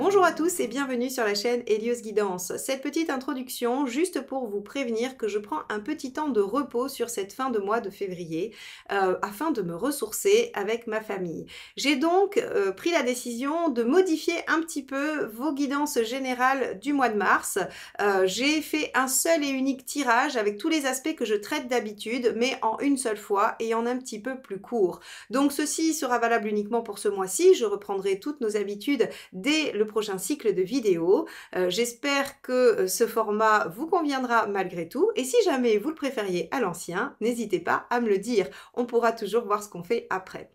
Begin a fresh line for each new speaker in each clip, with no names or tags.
Bonjour à tous et bienvenue sur la chaîne Hélios Guidance. Cette petite introduction juste pour vous prévenir que je prends un petit temps de repos sur cette fin de mois de février afin de me ressourcer avec ma famille. J'ai donc pris la décision de modifier un petit peu vos guidances générales du mois de mars. J'ai fait un seul et unique tirage avec tous les aspects que je traite d'habitude mais en une seule fois et en un petit peu plus court. Donc ceci sera valable uniquement pour ce mois-ci. Je reprendrai toutes nos habitudes dès le prochain cycle de vidéos. J'espère que ce format vous conviendra malgré tout et si jamais vous le préfériez à l'ancien, n'hésitez pas à me le dire. On pourra toujours voir ce qu'on fait après.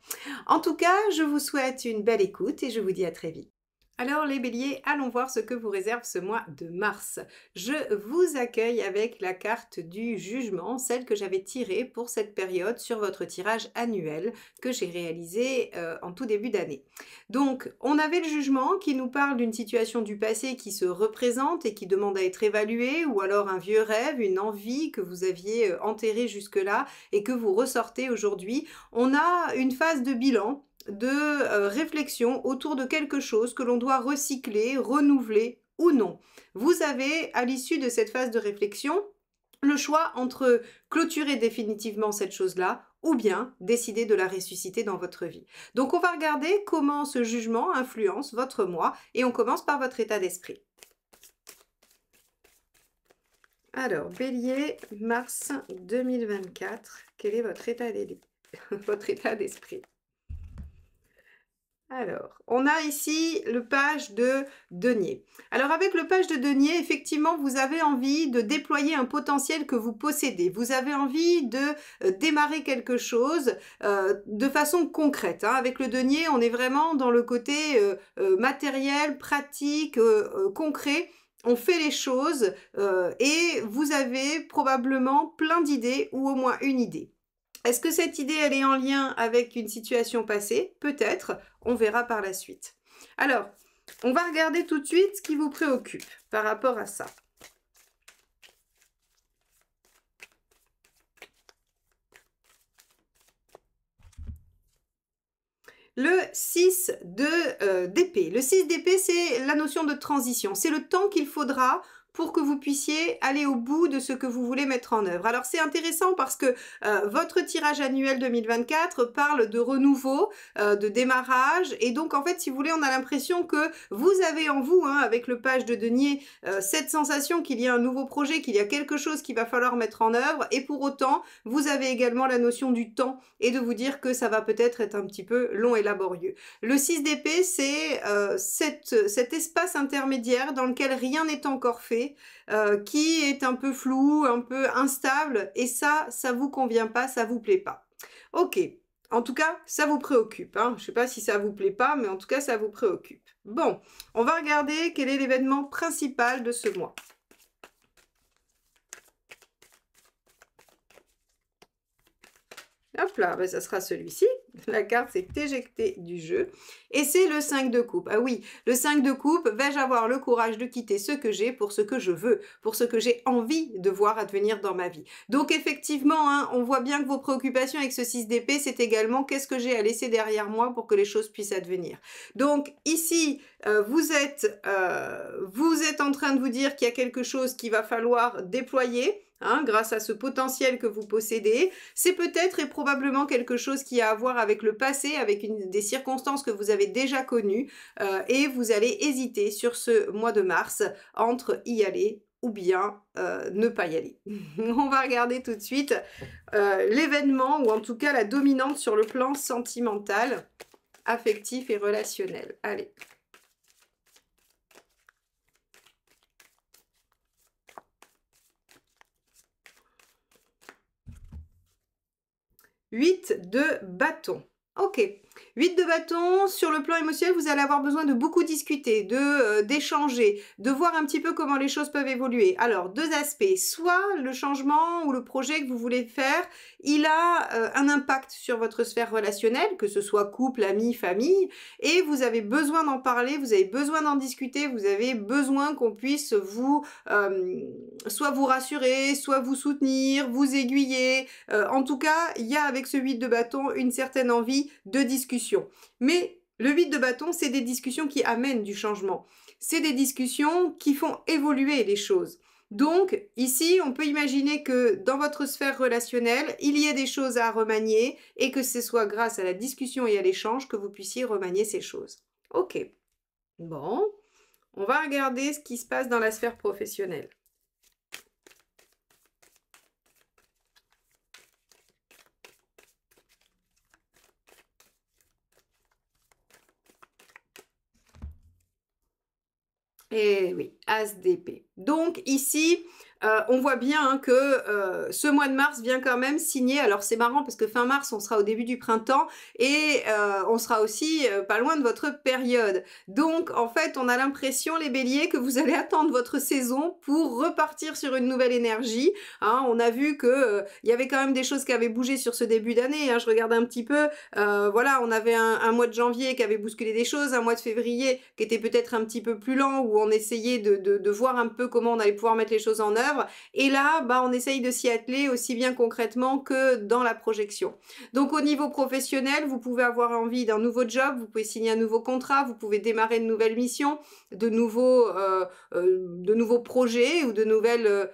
En tout cas, je vous souhaite une belle écoute et je vous dis à très vite. Alors les béliers, allons voir ce que vous réserve ce mois de mars. Je vous accueille avec la carte du jugement, celle que j'avais tirée pour cette période sur votre tirage annuel que j'ai réalisé en tout début d'année. Donc on avait le jugement qui nous parle d'une situation du passé qui se représente et qui demande à être évaluée, ou alors un vieux rêve, une envie que vous aviez enterrée jusque-là et que vous ressortez aujourd'hui. On a une phase de bilan, de réflexion autour de quelque chose que l'on doit recycler, renouveler ou non. Vous avez, à l'issue de cette phase de réflexion, le choix entre clôturer définitivement cette chose-là ou bien décider de la ressusciter dans votre vie. Donc on va regarder comment ce jugement influence votre mois et on commence par votre état d'esprit. Alors, Bélier, mars 2024, quel est votre état d'esprit? Alors, on a ici le page de denier. Alors avec le page de denier, effectivement, vous avez envie de déployer un potentiel que vous possédez. Vous avez envie de démarrer quelque chose de façon concrète. Avec le denier, on est vraiment dans le côté matériel, pratique, concret. On fait les choses et vous avez probablement plein d'idées ou au moins une idée. Est-ce que cette idée, elle est en lien avec une situation passée? Peut-être, on verra par la suite. Alors, on va regarder tout de suite ce qui vous préoccupe par rapport à ça. Le 6 d'épée. Le 6 d'épée, c'est la notion de transition. C'est le temps qu'il faudra pour que vous puissiez aller au bout de ce que vous voulez mettre en œuvre. Alors c'est intéressant parce que votre tirage annuel 2024 parle de renouveau, de démarrage, et donc en fait si vous voulez on a l'impression que vous avez en vous, avec le page de denier, cette sensation qu'il y a un nouveau projet, qu'il y a quelque chose qu'il va falloir mettre en œuvre, et pour autant vous avez également la notion du temps et de vous dire que ça va peut-être être un petit peu long et laborieux. Le 6 d'épée, c'est cet espace intermédiaire dans lequel rien n'est encore fait, qui est un peu flou, un peu instable, et ça vous convient pas, ça vous plaît pas. Ok, en tout cas, ça vous préoccupe. Je sais pas si ça vous plaît pas, mais en tout cas, ça vous préoccupe. Bon, on va regarder quel est l'événement principal de ce mois. Hop là, ben ça sera celui-ci. La carte s'est éjectée du jeu. Et c'est le 5 de coupe. Ah oui, le 5 de coupe, vais-je avoir le courage de quitter ce que j'ai pour ce que je veux, pour ce que j'ai envie de voir advenir dans ma vie. Donc effectivement, on voit bien que vos préoccupations avec ce 6 d'épée, c'est également qu'est-ce que j'ai à laisser derrière moi pour que les choses puissent advenir. Donc ici, vous êtes en train de vous dire qu'il y a quelque chose qu'il va falloir déployer, grâce à ce potentiel que vous possédez. C'est peut-être et probablement quelque chose qui a à voir avec le passé, avec des circonstances que vous avez déjà connues, et vous allez hésiter sur ce mois de mars entre y aller ou bien ne pas y aller. On va regarder tout de suite l'événement, ou en tout cas la dominante sur le plan sentimental, affectif et relationnel. Allez. « 8 de bâton ». Ok, 8 de bâton, sur le plan émotionnel, vous allez avoir besoin de beaucoup discuter, d'échanger, de voir un petit peu comment les choses peuvent évoluer. Alors, deux aspects. Soit le changement ou le projet que vous voulez faire, il a un impact sur votre sphère relationnelle, que ce soit couple, amis, famille, et vous avez besoin d'en parler, vous avez besoin d'en discuter, vous avez besoin qu'on puisse soit vous rassurer, soit vous soutenir, vous aiguiller. En tout cas, il y a avec ce 8 de bâton une certaine envie de discussion. Mais Le 8 de bâton, c'est des discussions qui amènent du changement. C'est des discussions qui font évoluer les choses. Donc, ici, on peut imaginer que dans votre sphère relationnelle, il y ait des choses à remanier et que ce soit grâce à la discussion et à l'échange que vous puissiez remanier ces choses. Ok. Bon, on va regarder ce qui se passe dans la sphère professionnelle. Et oui, As d'épée. Donc ici, on voit bien hein, que ce mois de mars vient quand même signer. Alors c'est marrant parce que fin mars, on sera au début du printemps et on sera aussi pas loin de votre période. Donc en fait, on a l'impression, les béliers, que vous allez attendre votre saison pour repartir sur une nouvelle énergie. Hein, on a vu que il y avait quand même des choses qui avaient bougé sur ce début d'année. Hein, je regarde un petit peu. Voilà, on avait un mois de janvier qui avait bousculé des choses, un mois de février qui était peut-être un petit peu plus lent, où on essayait de voir un peu comment on allait pouvoir mettre les choses en œuvre. Et là, bah, on essaye de s'y atteler aussi bien concrètement que dans la projection. Donc au niveau professionnel, vous pouvez avoir envie d'un nouveau job, vous pouvez signer un nouveau contrat, vous pouvez démarrer de nouvelles missions, de nouveaux projets ou de nouvelles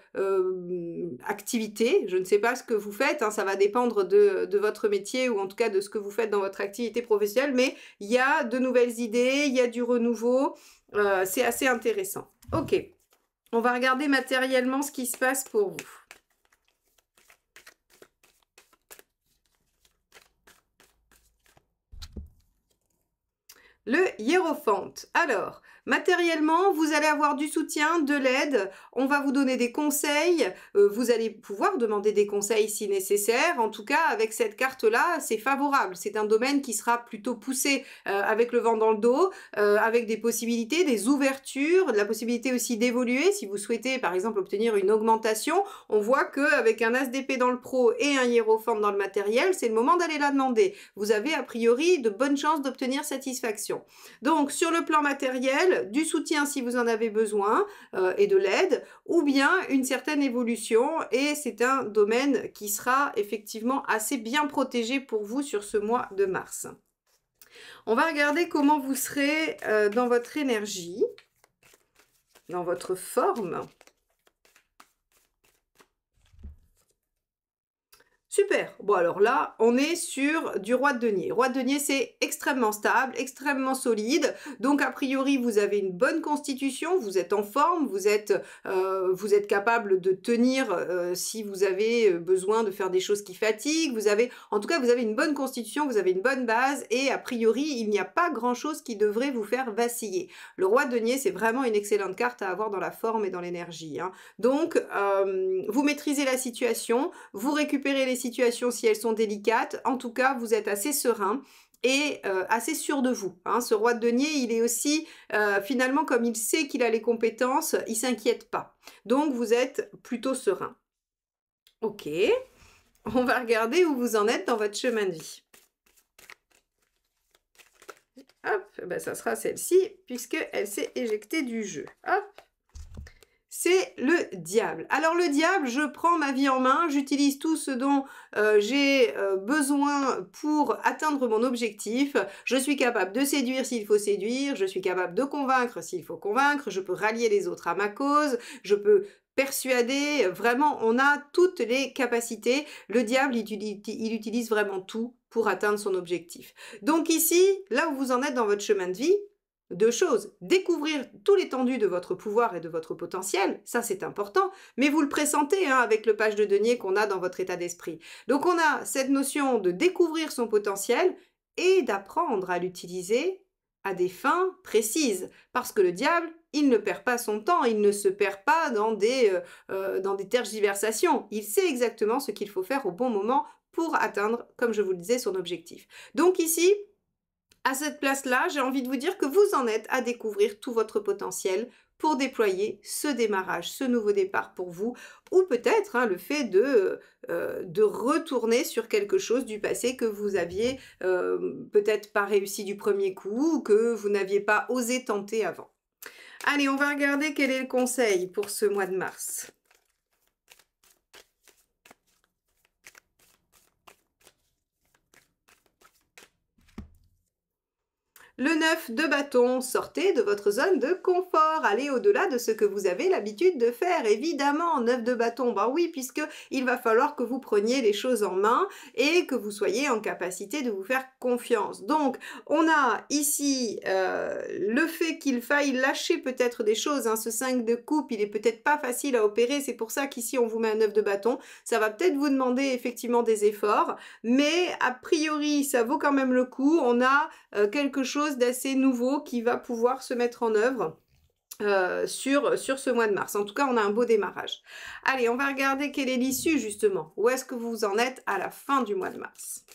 activités. Je ne sais pas ce que vous faites, hein, ça va dépendre de votre métier ou en tout cas de ce que vous faites dans votre activité professionnelle, mais il y a de nouvelles idées, il y a du renouveau, c'est assez intéressant. Ok, on va regarder matériellement ce qui se passe pour vous. Le hiérophante. Alors, matériellement, vous allez avoir du soutien, de l'aide, on va vous donner des conseils, vous allez pouvoir demander des conseils si nécessaire. En tout cas, avec cette carte-là, c'est favorable. C'est un domaine qui sera plutôt poussé avec le vent dans le dos, avec des possibilités, des ouvertures, la possibilité aussi d'évoluer. Si vous souhaitez, par exemple, obtenir une augmentation, on voit qu'avec un as d'épée dans le pro et un hiérophante dans le matériel, c'est le moment d'aller la demander. Vous avez a priori de bonnes chances d'obtenir satisfaction. Donc, sur le plan matériel, du soutien si vous en avez besoin et de l'aide, ou bien une certaine évolution, et c'est un domaine qui sera effectivement assez bien protégé pour vous sur ce mois de mars. On va regarder comment vous serez dans votre énergie, dans votre forme. Super. Bon, alors là, on est sur du roi de denier. Roi de denier, c'est extrêmement stable, extrêmement solide. Donc, a priori, vous avez une bonne constitution, vous êtes en forme, vous êtes capable de tenir si vous avez besoin de faire des choses qui fatiguent. En tout cas, vous avez une bonne constitution, vous avez une bonne base et a priori, il n'y a pas grand-chose qui devrait vous faire vaciller. Le roi de denier, c'est vraiment une excellente carte à avoir dans la forme et dans l'énergie. Hein. Donc, vous maîtrisez la situation, vous récupérez les situations si elles sont délicates. En tout cas, vous êtes assez serein et assez sûr de vous. Hein. Ce roi de denier, il est aussi, finalement, comme il sait qu'il a les compétences, il ne s'inquiète pas. Donc, vous êtes plutôt serein. Ok, on va regarder où vous en êtes dans votre chemin de vie. Hop, ben ça sera celle-ci, puisqu'elle s'est éjectée du jeu. Hop. C'est le diable. Alors le diable, je prends ma vie en main, j'utilise tout ce dont j'ai besoin pour atteindre mon objectif. Je suis capable de séduire s'il faut séduire, je suis capable de convaincre s'il faut convaincre, je peux rallier les autres à ma cause, je peux persuader, vraiment on a toutes les capacités. Le diable, il utilise vraiment tout pour atteindre son objectif. Donc ici, là où vous en êtes dans votre chemin de vie, deux choses, découvrir tout l'étendue de votre pouvoir et de votre potentiel, ça c'est important, mais vous le pressentez hein, avec le page de denier qu'on a dans votre état d'esprit. Donc on a cette notion de découvrir son potentiel et d'apprendre à l'utiliser à des fins précises, parce que le diable, il ne perd pas son temps, il ne se perd pas dans des tergiversations, il sait exactement ce qu'il faut faire au bon moment pour atteindre, comme je vous le disais, son objectif. Donc ici, à cette place-là, j'ai envie de vous dire que vous en êtes à découvrir tout votre potentiel pour déployer ce démarrage, ce nouveau départ pour vous, ou peut-être hein, le fait de retourner sur quelque chose du passé que vous aviez peut-être pas réussi du premier coup, ou que vous n'aviez pas osé tenter avant. Allez, on va regarder quel est le conseil pour ce mois de mars. Le 9 de bâton, sortez de votre zone de confort, allez au-delà de ce que vous avez l'habitude de faire. Évidemment, 9 de bâton, ben oui, puisque il va falloir que vous preniez les choses en main et que vous soyez en capacité de vous faire confiance. Donc, on a ici le fait qu'il faille lâcher peut-être des choses, hein. Ce 5 de coupe, il est peut-être pas facile à opérer, c'est pour ça qu'ici on vous met un 9 de bâton. Ça va peut-être vous demander effectivement des efforts, mais a priori, ça vaut quand même le coup. On a quelque chose d'assez nouveau qui va pouvoir se mettre en œuvre. Sur ce mois de mars. En tout cas, on a un beau démarrage. Allez, on va regarder quelle est l'issue justement. Où est-ce que vous en êtes à la fin du mois de mars?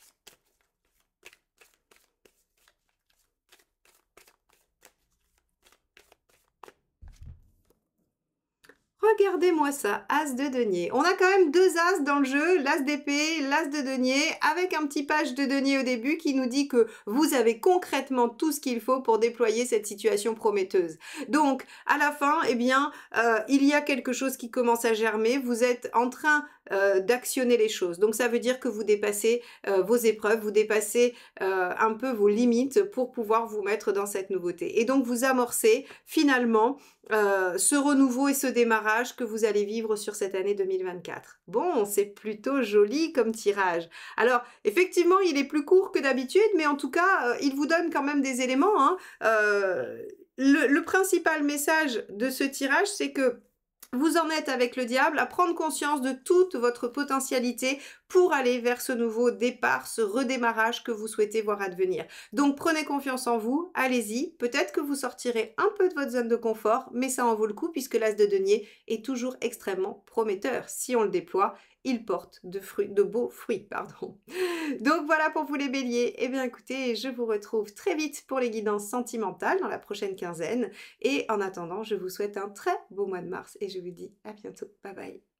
Regardez-moi ça, as de denier. On a quand même deux as dans le jeu, l'as d'épée, l'as de denier, avec un petit page de denier au début qui nous dit que vous avez concrètement tout ce qu'il faut pour déployer cette situation prometteuse. Donc, à la fin, eh bien, il y a quelque chose qui commence à germer. Vous êtes en train d'actionner les choses. Donc, ça veut dire que vous dépassez vos épreuves, vous dépassez un peu vos limites pour pouvoir vous mettre dans cette nouveauté. Et donc, vous amorcez finalement ce renouveau et ce démarrage que vous allez vivre sur cette année 2024. Bon, c'est plutôt joli comme tirage. Alors, effectivement, il est plus court que d'habitude, mais en tout cas, il vous donne quand même des éléments, hein. Le principal message de ce tirage, c'est que vous en êtes avec le diable à prendre conscience de toute votre potentialité pour aller vers ce nouveau départ, ce redémarrage que vous souhaitez voir advenir. Donc prenez confiance en vous, allez-y. Peut-être que vous sortirez un peu de votre zone de confort, mais ça en vaut le coup puisque l'as de denier est toujours extrêmement prometteur. Si on le déploie, il porte de beaux fruits, pardon. Donc voilà pour vous les béliers. Eh bien écoutez, je vous retrouve très vite pour les guidances sentimentales dans la prochaine quinzaine. Et en attendant, je vous souhaite un très beau mois de mars et je vous dis à bientôt. Bye bye.